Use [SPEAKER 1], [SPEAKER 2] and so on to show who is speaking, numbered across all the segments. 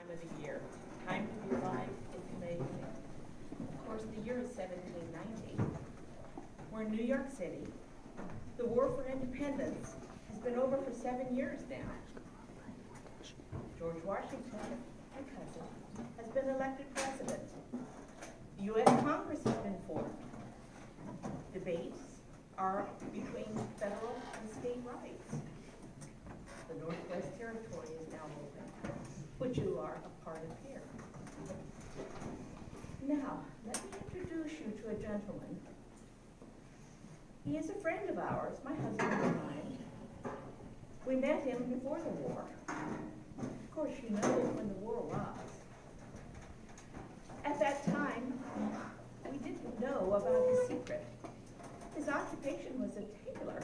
[SPEAKER 1] time of the year. Time to be alive, it's amazing. Of course, the year is 1790. We're in New York City. The War for Independence has been over for 7 years now. George Washington, my cousin, has been elected president. The U.S. Congress has been formed. Debates are between federal and state rights. The Northwest Territory is now open, which you are a part of here. Now, let me introduce you to a gentleman. He is a friend of ours, my husband and I. We met him before the war. Of course, you know when the war was. At that time, we didn't know about his secret. His occupation was a tailor,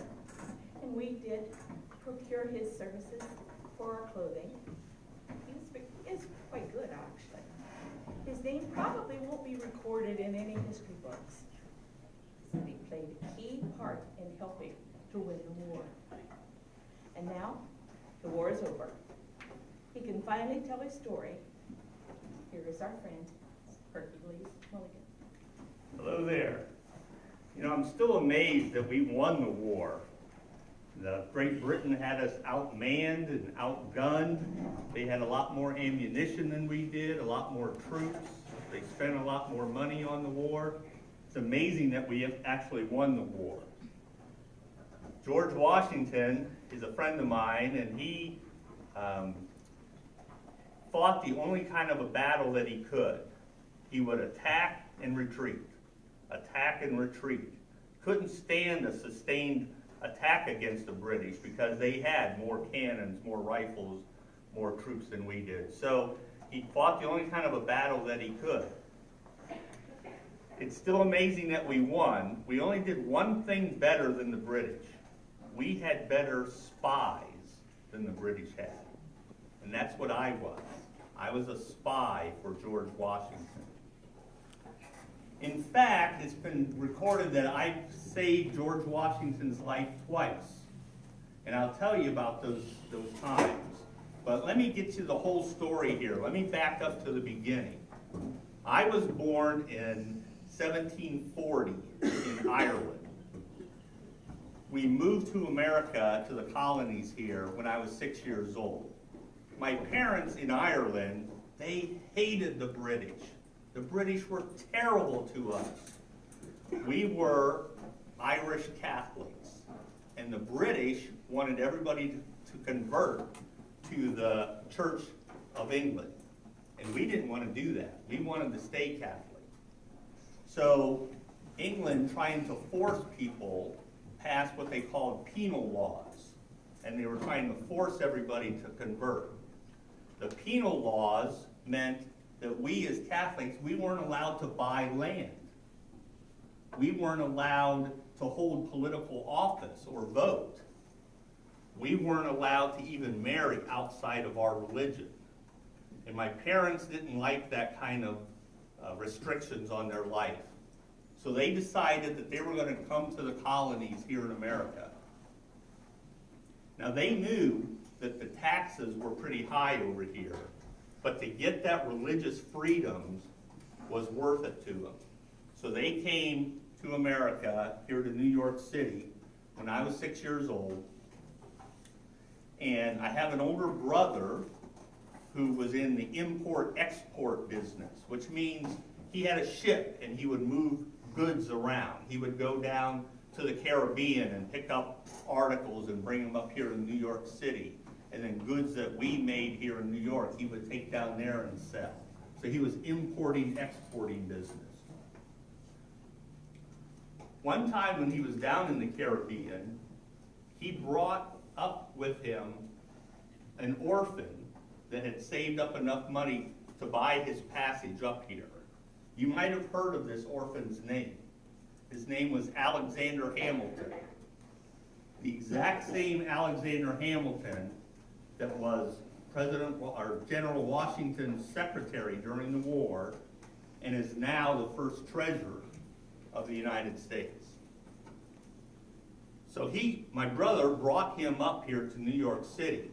[SPEAKER 1] and we did procure his services for our clothing. He is quite good, actually. His name probably won't be recorded in any history books. But he played a key part in helping to win the war. And now, the war is over. He can finally tell his story. Here is our friend, Hercules Mulligan.
[SPEAKER 2] Hello there. You know, I'm still amazed that we won the war. Great Britain had us outmanned and outgunned. They had a lot more ammunition than we did, a lot more troops. They spent a lot more money on the war. It's amazing that we have actually won the war. George Washington is a friend of mine, and he fought the only kind of a battle that he could. He would attack and retreat. Attack and retreat. Couldn't stand a sustained attack against the British because they had more cannons, more rifles, more troops than we did. So he fought the only kind of a battle that he could. It's still amazing that we won. We only did one thing better than the British. We had better spies than the British had. And that's what I was. I was a spy for George Washington. In fact, it's been recorded that I saved George Washington's life twice. And I'll tell you about those times. But let me get you the whole story here. Let me back up to the beginning. I was born in 1740 in Ireland. We moved to America, to the colonies here, when I was 6 years old. My parents in Ireland, they hated the British. The British were terrible to us. We were Irish Catholics, and the British wanted everybody to convert to the Church of England. And we didn't want to do that. We wanted to stay Catholic. So England, trying to force people, passed what they called penal laws. And they were trying to force everybody to convert. The penal laws meant that we as Catholics, we weren't allowed to buy land. We weren't allowed to hold political office or vote. We weren't allowed to even marry outside of our religion. And my parents didn't like that kind of restrictions on their life. So they decided that they were going to come to the colonies here in America. Now they knew that the taxes were pretty high over here, but to get that religious freedoms was worth it to them. So they came to America, here to New York City, when I was 6 years old. And I have an older brother who was in the import-export business, which means he had a ship and he would move goods around. He would go down to the Caribbean and pick up articles and bring them up here in New York City. And then goods that we made here in New York, he would take down there and sell. So he was importing, exporting business. One time when he was down in the Caribbean, he brought up with him an orphan that had saved up enough money to buy his passage up here. You might have heard of this orphan's name. His name was Alexander Hamilton. The exact same Alexander Hamilton that was General Washington's secretary during the war and is now the first treasurer of the United States. So my brother brought him up here to New York City,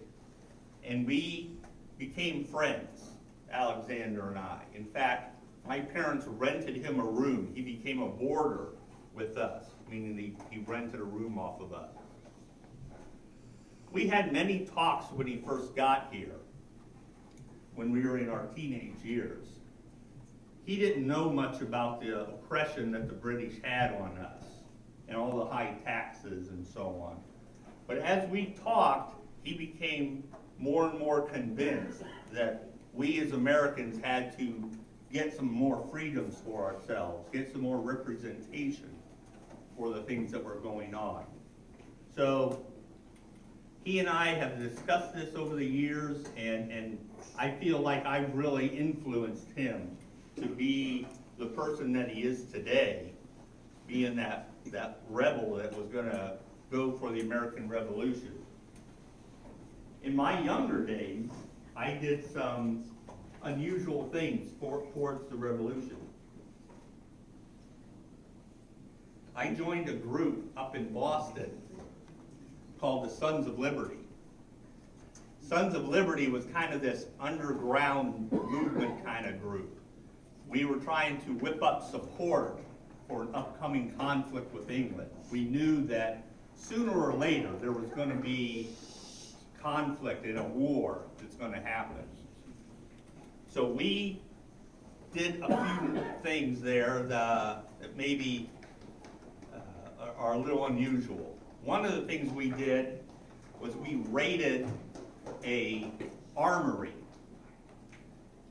[SPEAKER 2] and we became friends. Alexander and I. In fact, my parents rented him a room. He became a boarder with us, meaning he rented a room off of us. We had many talks when he first got here, when we were in our teenage years. He didn't know much about the oppression that the British had on us and all the high taxes and so on. But as we talked, he became more and more convinced that we as Americans had to get some more freedoms for ourselves, get some more representation for the things that were going on. So he and I have discussed this over the years, and I feel like I've really influenced him to be the person that he is today, being that rebel that was going to go for the American Revolution. In my younger days, I did some unusual things towards the revolution. I joined a group up in Boston called the Sons of Liberty. Sons of Liberty was kind of this underground movement kind of group. We were trying to whip up support for an upcoming conflict with England. We knew that sooner or later there was going to be conflict in a war that's going to happen. So we did a few things there that maybe are a little unusual. One of the things we did was we raided a armory.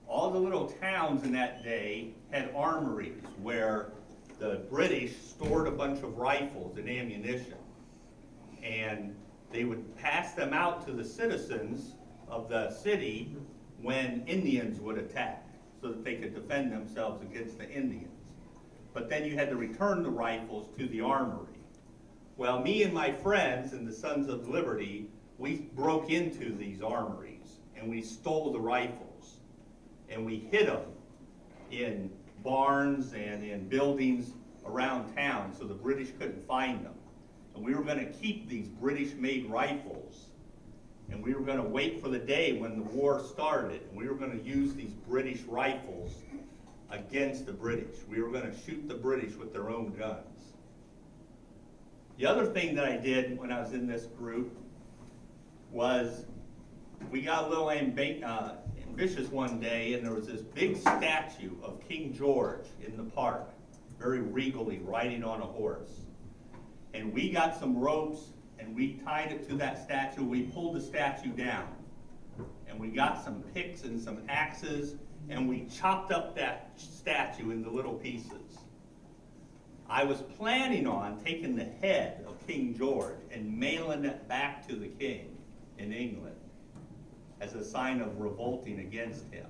[SPEAKER 2] All the little towns in that day had armories where the British stored a bunch of rifles and ammunition. And they would pass them out to the citizens of the city when Indians would attack, so that they could defend themselves against the Indians. But then you had to return the rifles to the armory. Well, me and my friends and the Sons of Liberty, we broke into these armories and we stole the rifles. And we hid them in barns and in buildings around town so the British couldn't find them. And we were going to keep these British-made rifles. And we were going to wait for the day when the war started. And we were going to use these British rifles against the British. We were going to shoot the British with their own guns. The other thing that I did when I was in this group was we got a little ambitious one day, and there was this big statue of King George in the park, very regally riding on a horse. And we got some ropes and we tied it to that statue. We pulled the statue down, and we got some picks and some axes, and we chopped up that statue into little pieces. I was planning on taking the head of King George and mailing it back to the king in England as a sign of revolting against him.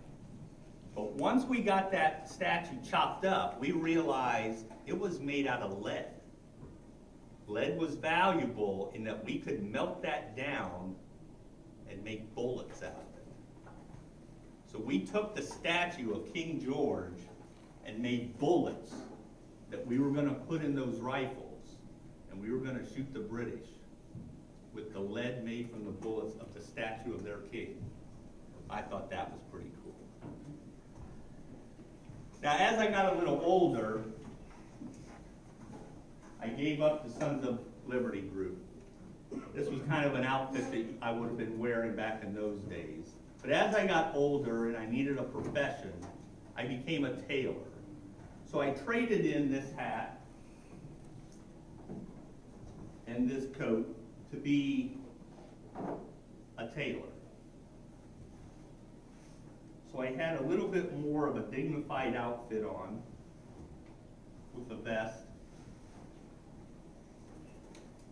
[SPEAKER 2] But once we got that statue chopped up, we realized it was made out of lead. Lead was valuable in that we could melt that down and make bullets out of it. So we took the statue of King George and made bullets that we were going to put in those rifles, and we were going to shoot the British with the lead made from the bullets of the statue of their king. I thought that was pretty cool. Now, as I got a little older, I gave up the Sons of Liberty group. This was kind of an outfit that I would have been wearing back in those days. But as I got older and I needed a profession, I became a tailor. So I traded in this hat and this coat to be a tailor. So I had a little bit more of a dignified outfit on with a vest.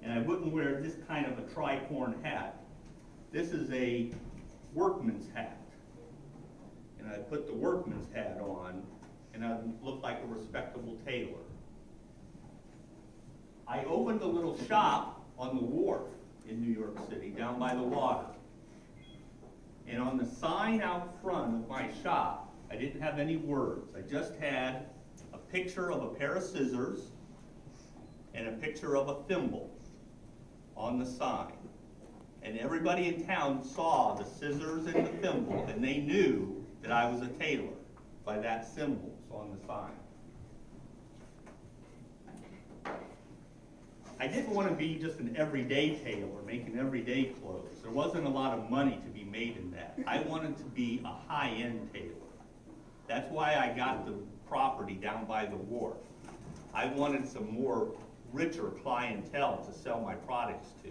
[SPEAKER 2] And I wouldn't wear this kind of a tricorn hat. This is a workman's hat. And I put the workman's hat on, and I looked like a respectable tailor. I opened a little shop on the wharf in New York City, down by the water. And on the sign out front of my shop, I didn't have any words. I just had a picture of a pair of scissors and a picture of a thimble on the sign. And everybody in town saw the scissors and the thimble, and they knew that that I was a tailor by that symbol on the sign. I didn't want to be just an everyday tailor making everyday clothes. There wasn't a lot of money to be made in that. I wanted to be a high-end tailor. That's why I got the property down by the wharf. I wanted some more richer clientele to sell my products to.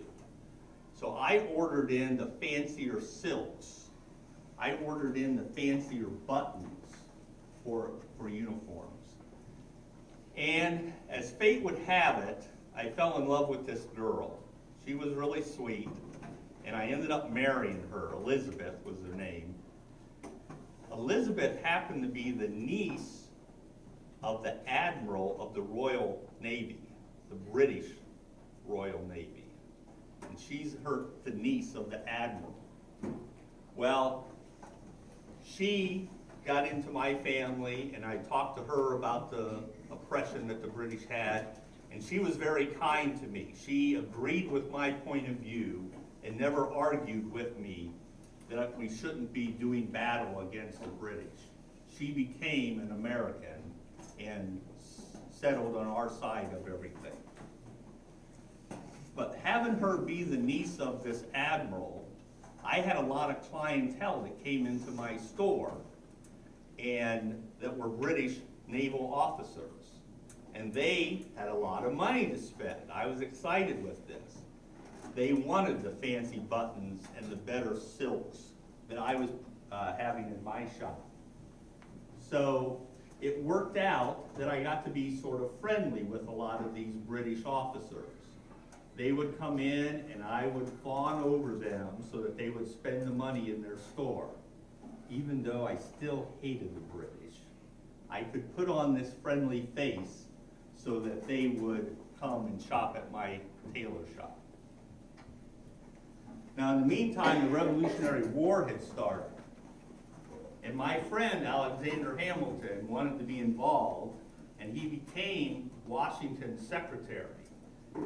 [SPEAKER 2] So I ordered in the fancier silks. I ordered in the fancier buttons for uniforms. And as fate would have it, I fell in love with this girl. She was really sweet, and I ended up marrying her. Elizabeth was her name. Elizabeth happened to be the niece of the Admiral of the Royal Navy, the British Royal Navy. And she's the niece of the Admiral. Well, she got into my family, and I talked to her about the oppression that the British had, and she was very kind to me. She agreed with my point of view and never argued with me that we shouldn't be doing battle against the British. She became an American and settled on our side of everything. But having her be the niece of this admiral, I had a lot of clientele that came into my store and that were British naval officers. And they had a lot of money to spend. I was excited with this. They wanted the fancy buttons and the better silks that I was having in my shop. So it worked out that I got to be sort of friendly with a lot of these British officers. They would come in and I would fawn over them so that they would spend the money in their store. Even though I still hated the British, I could put on this friendly face so that they would come and shop at my tailor shop. Now, in the meantime, the Revolutionary War had started. And my friend, Alexander Hamilton, wanted to be involved, and he became Washington's secretary,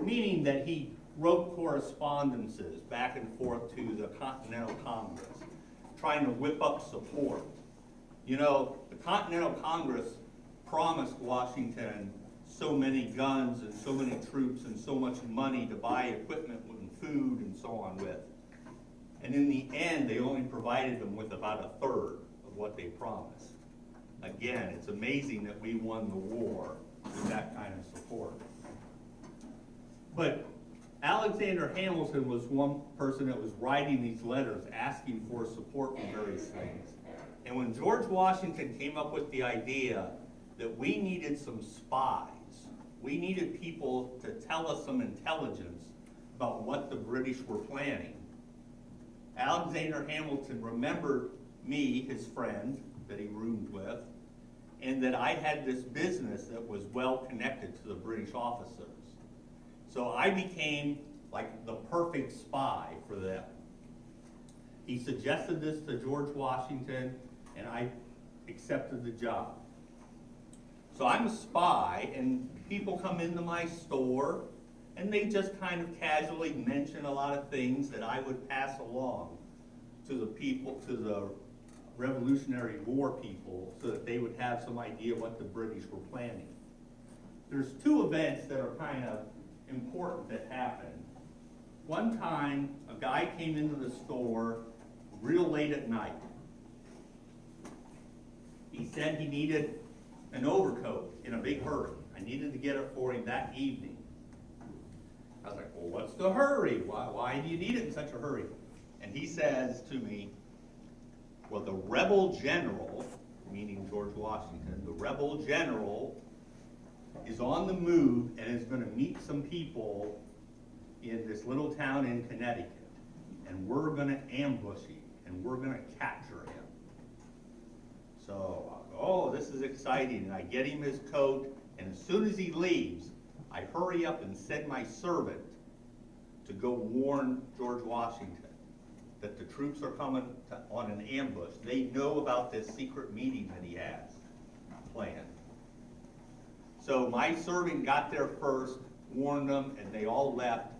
[SPEAKER 2] meaning that he wrote correspondences back and forth to the Continental Congress, trying to whip up support. You know, the Continental Congress promised Washington so many guns and so many troops and so much money to buy equipment and food and so on with. And in the end, they only provided them with about a third of what they promised. Again, it's amazing that we won the war with that kind of support. But Alexander Hamilton was one person that was writing these letters asking for support for various things. And when George Washington came up with the idea that we needed some spies, we needed people to tell us some intelligence about what the British were planning, Alexander Hamilton remembered me, his friend that he roomed with, and that I had this business that was well connected to the British officers. So I became like the perfect spy for them. He suggested this to George Washington, and I accepted the job. So I'm a spy, and people come into my store, and they just kind of casually mention a lot of things that I would pass along to the people, to the Revolutionary War people, so that they would have some idea what the British were planning. There's two events that are kind of important that happened. One time, a guy came into the store real late at night. He said he needed an overcoat in a big hurry. I needed to get it for him that evening. I was like, well, what's the hurry? Why do you need it in such a hurry? And he says to me, well, the rebel general, meaning George Washington, the rebel general is on the move and is going to meet some people in this little town in Connecticut. And we're going to ambush him, and we're going to capture him. So, oh, this is exciting. And I get him his coat, and as soon as he leaves, I hurry up and send my servant to go warn George Washington that the troops are coming on an ambush. They know about this secret meeting that he has planned. So my servant got there first, warned them, and they all left.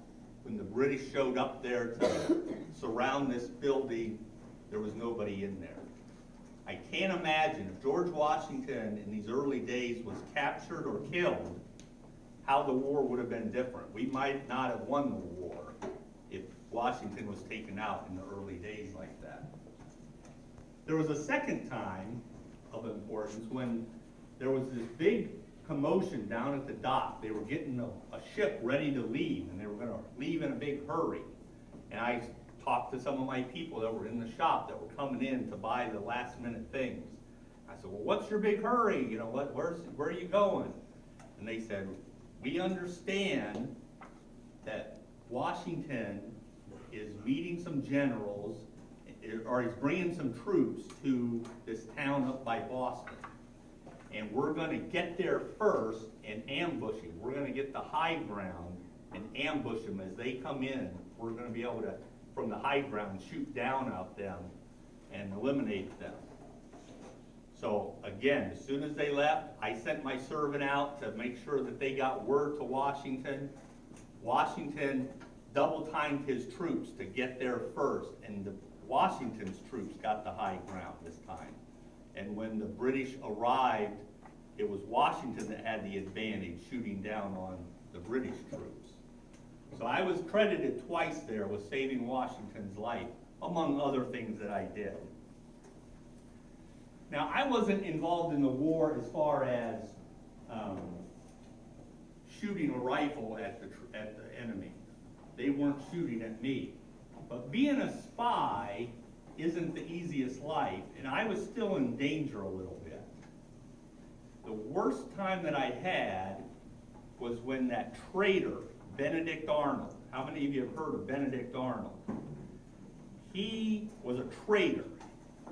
[SPEAKER 2] When the British showed up there to surround this building, there was nobody in there. I can't imagine if George Washington in these early days was captured or killed, how the war would have been different. We might not have won the war if Washington was taken out in the early days like that. There was a second time of importance when there was this big commotion down at the dock. They were getting a ship ready to leave, and they were going to leave in a big hurry. And I talked to some of my people that were in the shop that were coming in to buy the last minute things. I said, well, what's your big hurry? You know, where are you going? And they said, we understand that Washington is meeting some generals, or he's bringing some troops to this town up by Boston. And we're going to get there first and ambush him. We're going to get the high ground and ambush them as they come in. We're going to be able to, from the high ground, shoot down at them and eliminate them. So again, as soon as they left, I sent my servant out to make sure that they got word to Washington. Washington double-timed his troops to get there first, and Washington's troops got the high ground this time. And when the British arrived, it was Washington that had the advantage, shooting down on the British troops. So I was credited twice there with saving Washington's life, among other things that I did. Now, I wasn't involved in the war as far as shooting a rifle at the enemy. They weren't shooting at me. But being a spy isn't the easiest life, and I was still in danger a little bit. The worst time that I had was when that traitor, Benedict Arnold. How many of you have heard of Benedict Arnold? He was a traitor.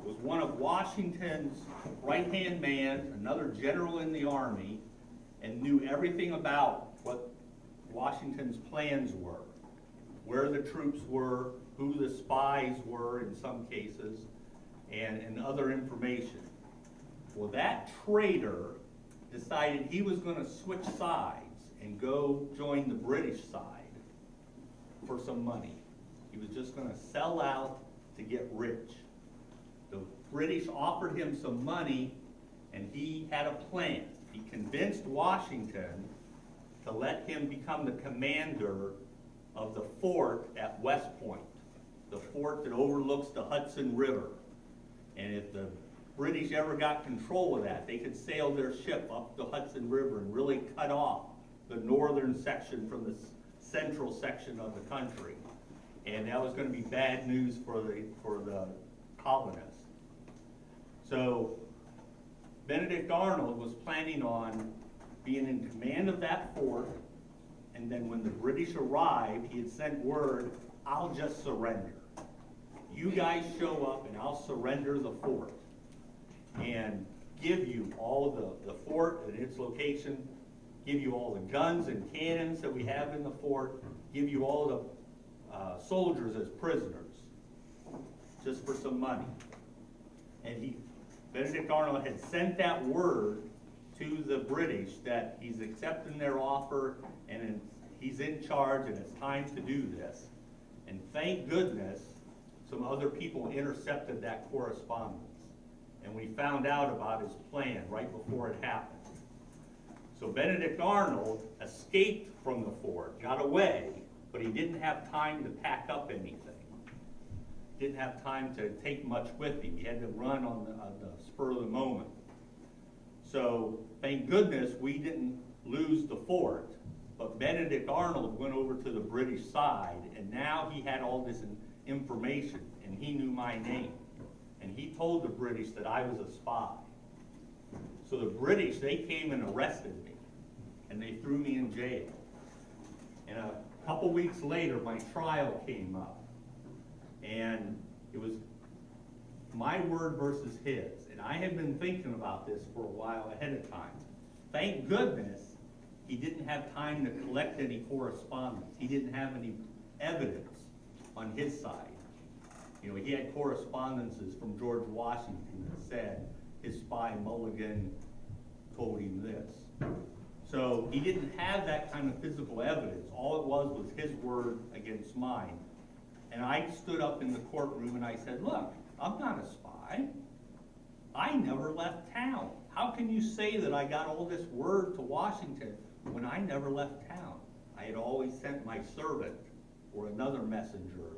[SPEAKER 2] Was one of Washington's right-hand man, another general in the army, and knew everything about what Washington's plans were, where the troops were, who the spies were in some cases, and other information. Well, that traitor decided he was going to switch sides and go join the British side for some money. He was just going to sell out to get rich. The British offered him some money, and he had a plan. He convinced Washington to let him become the commander of the fort at West Point, the fort that overlooks the Hudson River. And if the British ever got control of that, they could sail their ship up the Hudson River and really cut off the northern section from the central section of the country. And that was going to be bad news for the colonists. So Benedict Arnold was planning on being in command of that fort, and then when the British arrived, he had sent word, I'll just surrender. You guys show up and I'll surrender the fort and give you all of the fort and its location, give you all the guns and cannons that we have in the fort, give you all the soldiers as prisoners, just for some money. And Benedict Arnold had sent that word to the British that he's accepting their offer and he's in charge and it's time to do this. And thank goodness some other people intercepted that correspondence. And we found out about his plan right before it happened. So Benedict Arnold escaped from the fort, got away, but he didn't have time to pack up anything. Didn't have time to take much with him. He had to run on the spur of the moment. So thank goodness we didn't lose the fort, but Benedict Arnold went over to the British side, and now he had all this information, and he knew my name. And he told the British that I was a spy. So the British, they came and arrested me, and they threw me in jail. And a couple weeks later, my trial came up. And it was my word versus his. And I had been thinking about this for a while ahead of time. Thank goodness he didn't have time to collect any correspondence. He didn't have any evidence on his side. You know, he had correspondences from George Washington that said his spy Mulligan told him this. So he didn't have that kind of physical evidence. All it was his word against mine. And I stood up in the courtroom and I said, look, I'm not a spy. I never left town. How can you say that I got all this word to Washington when I never left town? I had always sent my servant or another messenger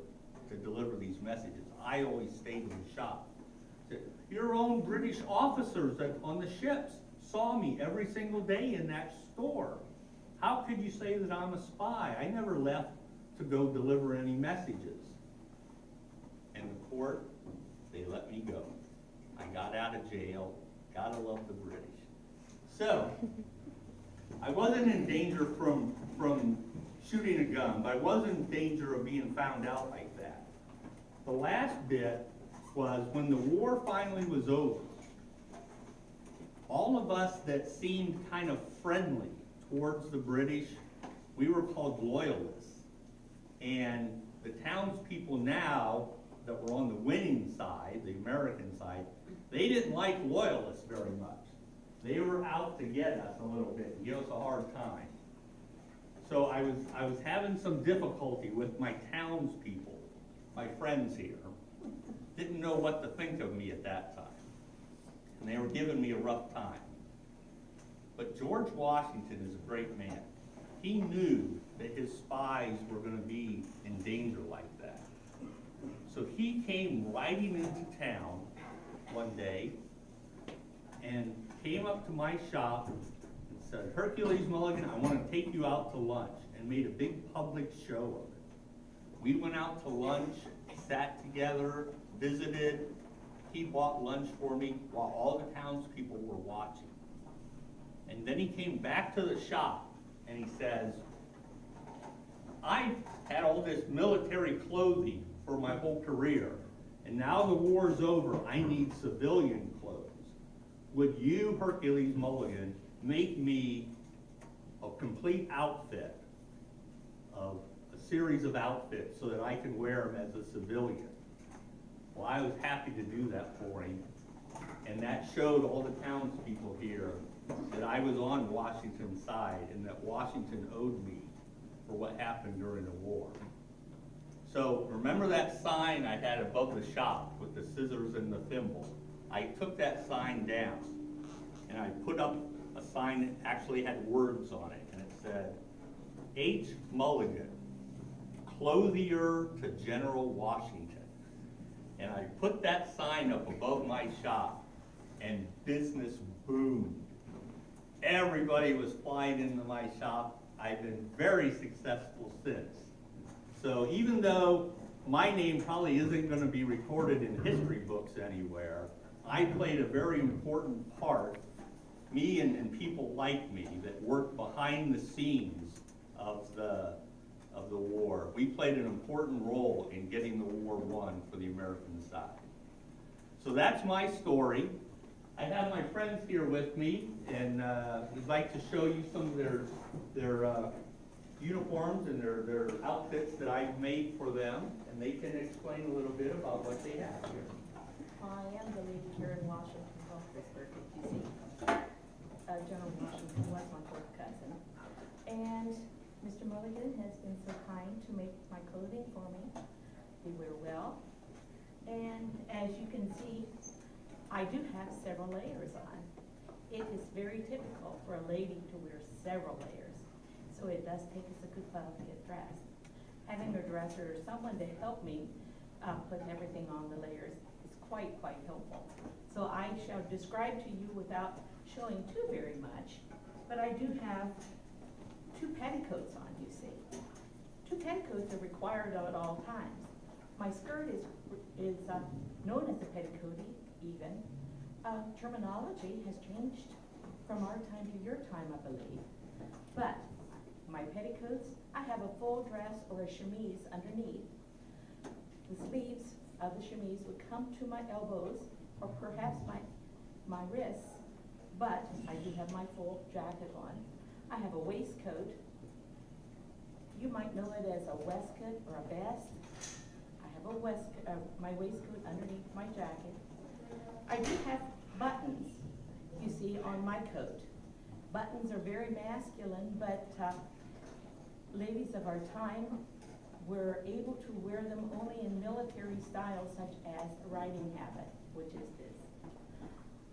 [SPEAKER 2] to deliver these messages. I always stayed in the shop. Your own British officers on the ships saw me every single day in that store. How could you say that I'm a spy? I never left to go deliver any messages. And the court, they let me go. I got out of jail. Gotta love the British. So, I wasn't in danger from shooting a gun, but I was in danger of being found out like that. The last bit was when the war finally was over, all of us that seemed kind of friendly towards the British, we were called loyalists. And the townspeople now that were on the winning side, the American side, they didn't like loyalists very much. They were out to get us a little bit and give us a hard time. So I was having some difficulty with my townspeople, my friends here. Didn't know what to think of me at that time. And they were giving me a rough time. But George Washington is a great man. He knew that his spies were going to be in danger like that. So he came riding into town one day and came up to my shop and said, "Hercules, Mulligan, I want to take you out to lunch," and made a big public show of it. We went out to lunch, sat together, visited. He bought lunch for me while all the townspeople were watching. And then he came back to the shop and he says, "I've had all this military clothing for my whole career, and now the war's over, I need civilian clothes. Would you, Hercules Mulligan, make me a complete outfit of a series of outfits so that I can wear them as a civilian?" Well, I was happy to do that for him, and that showed all the townspeople here that I was on Washington's side and that Washington owed me for what happened during the war. So remember that sign I had above the shop with the scissors and the thimble? I took that sign down and I put up a sign that actually had words on it, and it said, "H. Mulligan, clothier to General Washington." And I put that sign up above my shop and business boomed. Everybody was flying into my shop. I've been very successful since. So even though my name probably isn't going to be recorded in history books anywhere, I played a very important part, me and people like me that worked behind the scenes of the war. We played an important role in getting the war won for the American side. So that's my story. I have my friends here with me, and we'd like to show you some of their uniforms and their outfits that I've made for them, and they can explain a little bit about what they have here.
[SPEAKER 1] I am the lady here in Washington, Pittsburgh, you see. General Washington was my fourth cousin. And Mr. Mulligan has been so kind to make my clothing for me. They wear well. And as you can see, I do have several layers on. It is very typical for a lady to wear several layers. So it does take us a good while to get dressed. Having a dresser or someone to help me put everything on the layers is quite helpful. So I shall describe to you without showing too very much, but I do have two petticoats on, you see. Two petticoats are required at all times. My skirt is known as a petticoat even. Terminology has changed from our time to your time, I believe. But my petticoats, I have a full dress or a chemise underneath. The sleeves of the chemise would come to my elbows or perhaps my wrists, but I do have my full jacket on. I have a waistcoat. You might know it as a waistcoat or a vest. I have my waistcoat underneath my jacket. I do have buttons, you see, on my coat. Buttons are very masculine, but ladies of our time were able to wear them only in military styles such as a riding habit, which is this.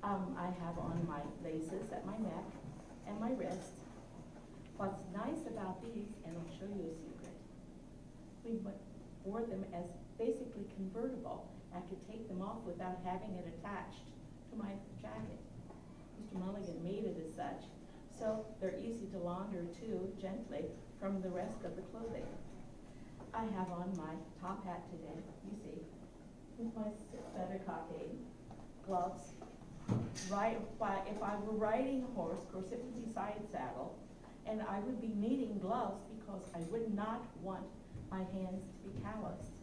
[SPEAKER 1] I have on my laces at my neck and my wrist. What's nice about these, and I'll show you a secret, we wore them as basically convertible. I could take them off without having it attached to my jacket. Mr. Mulligan made it as such, so they're easy to launder too, gently, from the rest of the clothing. I have on my top hat today, you see, with my feather cockade, gloves. If I were riding a horse, of course it would be side saddle, and I would be needing gloves because I would not want my hands to be calloused.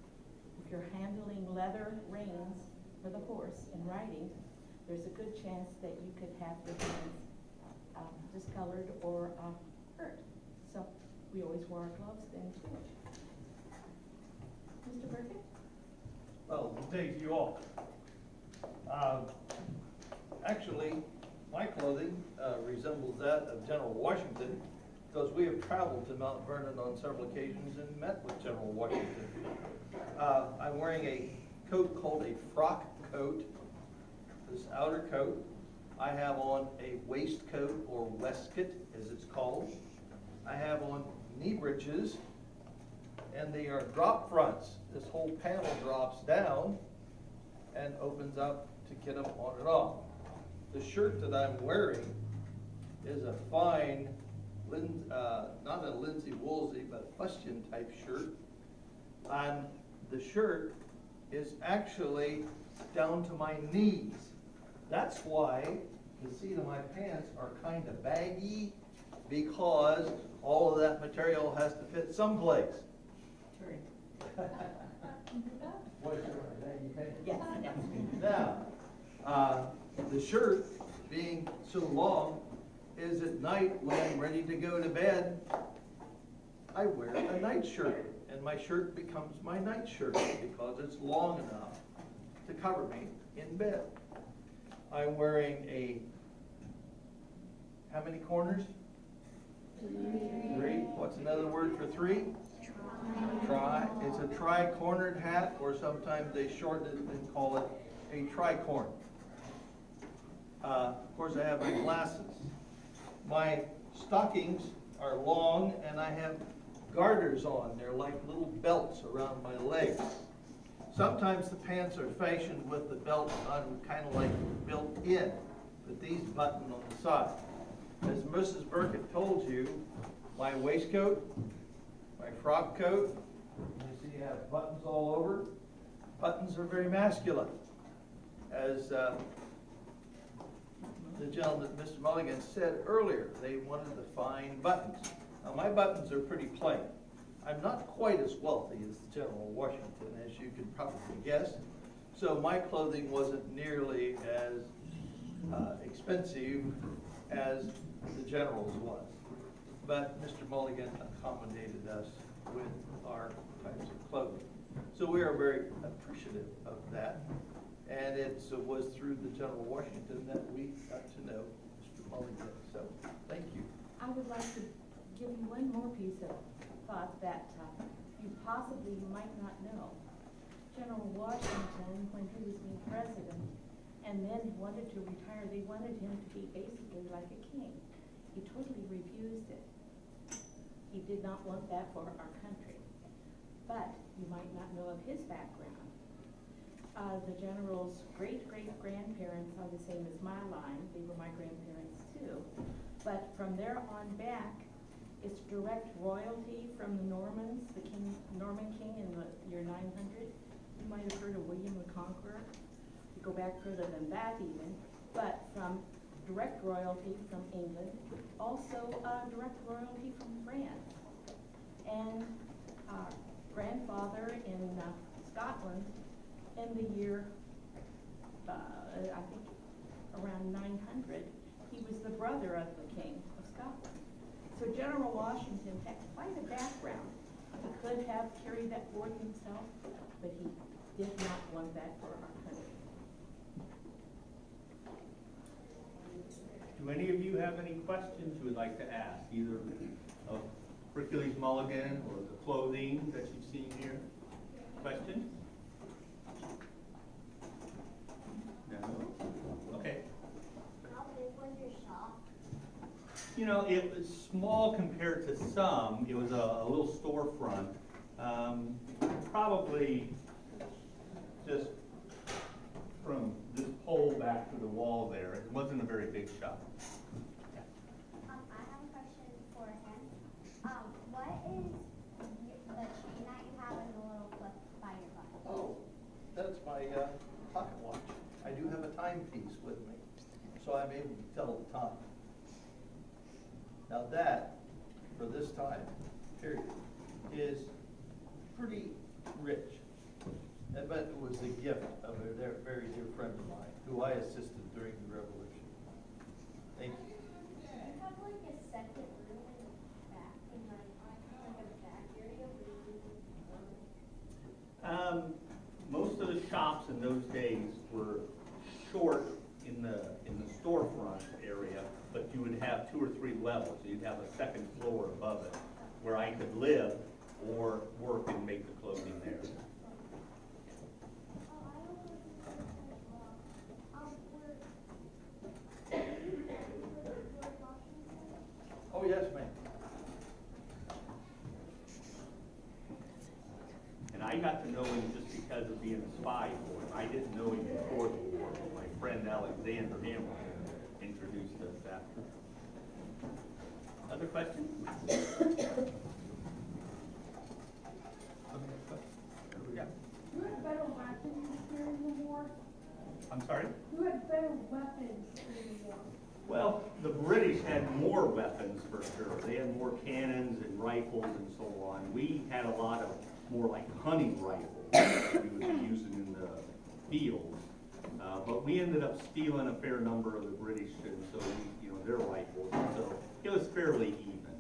[SPEAKER 1] If you're handling leather reins for the horse in riding, there's a good chance that you could have your hands discolored or hurt. So we always wore our gloves then too. Mr. Burkett?
[SPEAKER 3] Well, to take you off. Actually, my clothing resembles that of General Washington because we have traveled to Mount Vernon on several occasions and met with General Washington. I'm wearing a coat called a frock coat, this outer coat. I have on a waistcoat or waistcoat, as it's called. I have on knee breeches, and they are drop fronts. This whole panel drops down and opens up to get them on and off. The shirt that I'm wearing is a fine, not a Lindsay Woolsey, but fustian type shirt. And the shirt is actually down to my knees. That's why the seat of my pants are kind of baggy, because all of that material has to fit someplace.
[SPEAKER 1] Yes.
[SPEAKER 3] Now, the shirt being so long is at night when I'm ready to go to bed, I wear a night shirt, and my shirt becomes my night shirt because it's long enough to cover me in bed. I'm wearing a, how many corners? Three. What's another word for three? Tri. It's a tri-cornered hat, or sometimes they shorten it and call it a tricorn. Of course, I have my glasses. My stockings are long, and I have garters on. They're like little belts around my legs. Sometimes the pants are fashioned with the belt kind of like built in, but these button on the side. As Mrs. Burkett told you, my waistcoat, my frock coat, you see you have buttons all over. Buttons are very masculine. As the gentleman, Mr. Mulligan, said earlier, they wanted the fine buttons. Now my buttons are pretty plain. I'm not quite as wealthy as General Washington, as you can probably guess. So my clothing wasn't nearly as expensive as the General's was. But Mr. Mulligan accommodated us with our types of clothing. So we are very appreciative of that. And it was through the General Washington that we got to know Mr. Mulligan. So thank you.
[SPEAKER 1] I would like to give you one more piece of thought that you possibly might not know. General Washington, when he was being president and then wanted to retire, they wanted him to be basically like a king. He totally refused it. He did not want that for our country. But you might not know of his background. The General's great-great-grandparents are the same as my line. They were my grandparents too. But from there on back, it's direct royalty from the Normans, the Norman king in the year 900. You might have heard of William the Conqueror. You go back further than that even. But from direct royalty from England, also direct royalty from France. And grandfather in Scotland in the year, I think around 900, he was the brother of the king of Scotland. So General Washington had quite a background. He could have carried that forth himself, but he did not want that for our country.
[SPEAKER 2] Do any of you have any questions you would like to ask, either of Hercules Mulligan or the clothing that you've seen here? Questions? No? Okay. know, it was small compared to some. It was a little storefront, probably just from this pole back to the wall there. It wasn't a very big shop.
[SPEAKER 4] I have a question for him. What is the chain that you have in the little clip by your butt?
[SPEAKER 3] Oh, that's my pocket watch. I do have a timepiece with me, so I'm able to tell the time. Now that, for this time period, is pretty rich. But it was the gift of a very dear friend of mine, who I assisted during the revolution. Thank you.
[SPEAKER 4] Do you have like a second room in the back, in like a back area where you
[SPEAKER 2] Most of the shops in those days were short in the storefront area, but you would have 2 or 3 levels. You'd have a second floor above it where I could live or work and make the clothing there.
[SPEAKER 3] Oh, yes, ma'am.
[SPEAKER 2] And I got to know him just because of being a spy for him. I didn't know him before the war, but my friend Alexander Hamilton introduced us after. Other questions? Yeah.
[SPEAKER 5] Who had better weapons during the war?
[SPEAKER 2] I'm sorry?
[SPEAKER 5] Who had better weapons during the war?
[SPEAKER 2] Well, the British had more weapons for sure. They had more cannons and rifles and so on. We had a lot of more like hunting rifles that we would be using in the fields. But we ended up stealing a fair number of the British and so we, their rifles. So it was fairly even,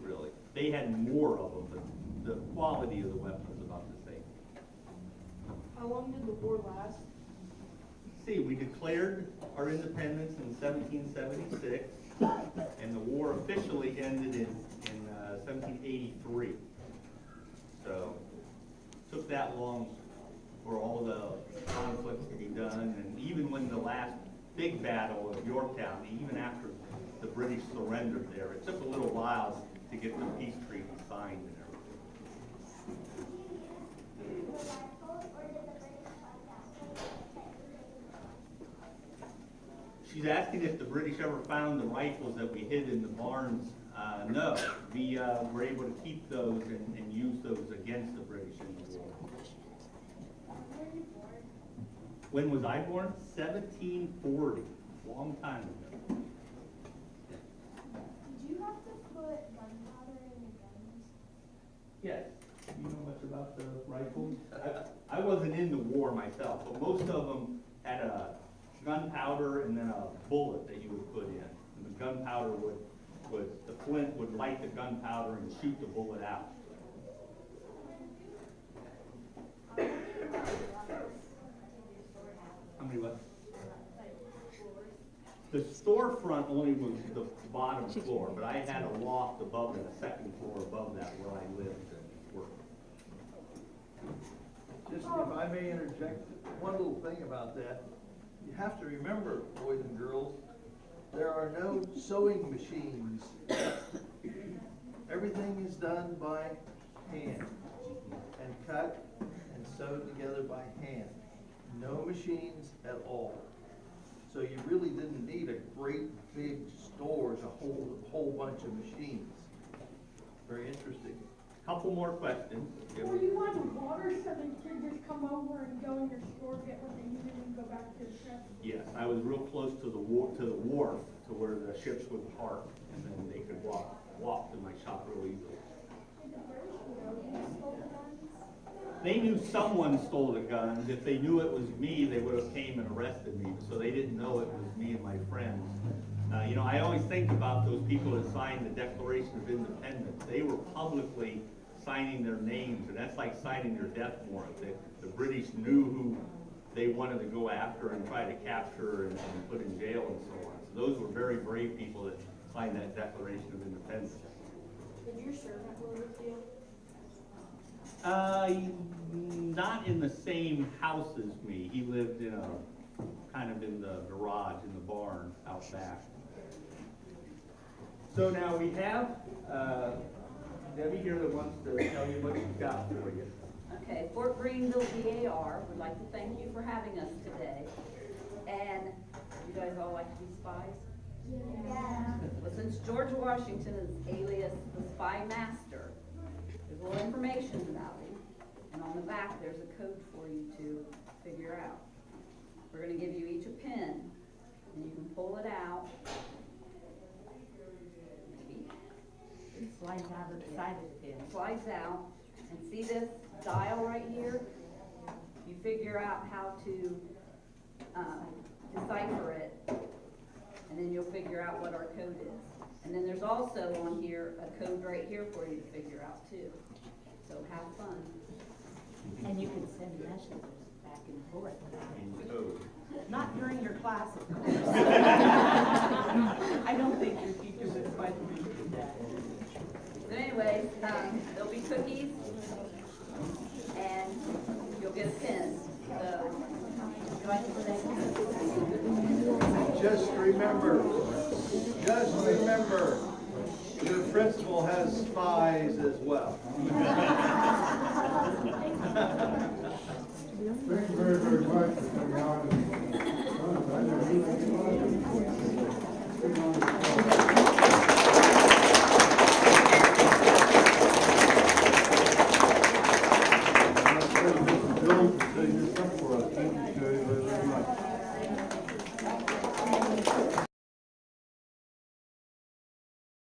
[SPEAKER 2] really. They had more of them, but the quality of the weapon was about the same.
[SPEAKER 5] How long did the war last?
[SPEAKER 2] See, we declared our independence in 1776, and the war officially ended in 1783. So, it took that long for all the conflicts to be done, and even when the last big battle of Yorktown, even after the British surrendered there, it took a little while to get the peace treaty signed and everything. She's asking if the British ever found the rifles that we hid in the barns. No, we were able to keep those and use those against the British in the war. When was I born? 1740, long time ago.
[SPEAKER 4] Did you have to put gunpowder in your guns?
[SPEAKER 2] Yes. You know much about the rifles? I wasn't in the war myself, but most of them had a gunpowder and then a bullet that you would put in. And the gunpowder the flint would light the gunpowder and shoot the bullet out. How many what? The storefront only was the bottom floor, but I had a loft above it, a second floor above that where I lived and worked.
[SPEAKER 3] Just if I may interject, one little thing about that. You have to remember, boys and girls, there are no sewing machines. Everything is done by hand and cut and sewed together by hand. No machines at all. So you really didn't need a great big store to hold a whole bunch of machines. Very interesting.
[SPEAKER 2] Couple more questions.
[SPEAKER 5] Were you on water so they could just come over and go in your store, get what they needed and go back to the ship?
[SPEAKER 2] Yes, I was real close to the wharf, to where the ships would park, and then they could walk to my shop real easily.
[SPEAKER 4] Did the British know you stole the guns?
[SPEAKER 2] They knew someone stole the guns. If they knew it was me, they would have came and arrested me. So they didn't know it was me and my friends. I always think about those people that signed the Declaration of Independence. They were publicly signing their names, and that's like signing their death warrant. The British knew who they wanted to go after and try to capture and put in jail and so on. So those were very brave people that signed that Declaration of Independence.
[SPEAKER 5] Did your servant live with you?
[SPEAKER 2] Not in the same house as me. He lived in kind of in the garage, in the barn out back. So now we have Debbie here that wants to tell you what she's got for you.
[SPEAKER 6] Okay, Fort GreeneVille DAR would like to thank you for having us today. And you guys all like to be spies?
[SPEAKER 4] Yeah.
[SPEAKER 6] Well, since George Washington is alias the Spy Master, there's a little information about him. And on the back, there's a code for you to figure out. We're going to give you each a pen, and you can pull it out. Maybe.
[SPEAKER 1] It slides out of the side of the pen.
[SPEAKER 6] Slides out, and see this dial right here? You figure out how to decipher it, and then you'll figure out what our code is. And then there's also on here a code right here for you to figure out too. So have fun.
[SPEAKER 1] And you can send messages back and forth.
[SPEAKER 2] In code.
[SPEAKER 1] Not during your class, of course. I don't think your teacher would quite appreciate that.
[SPEAKER 6] So anyway, there'll be cookies, and you'll get a pen. So, would you like to say
[SPEAKER 3] Just remember, your principal has spies as well.
[SPEAKER 7] Thank you very, very much for coming out and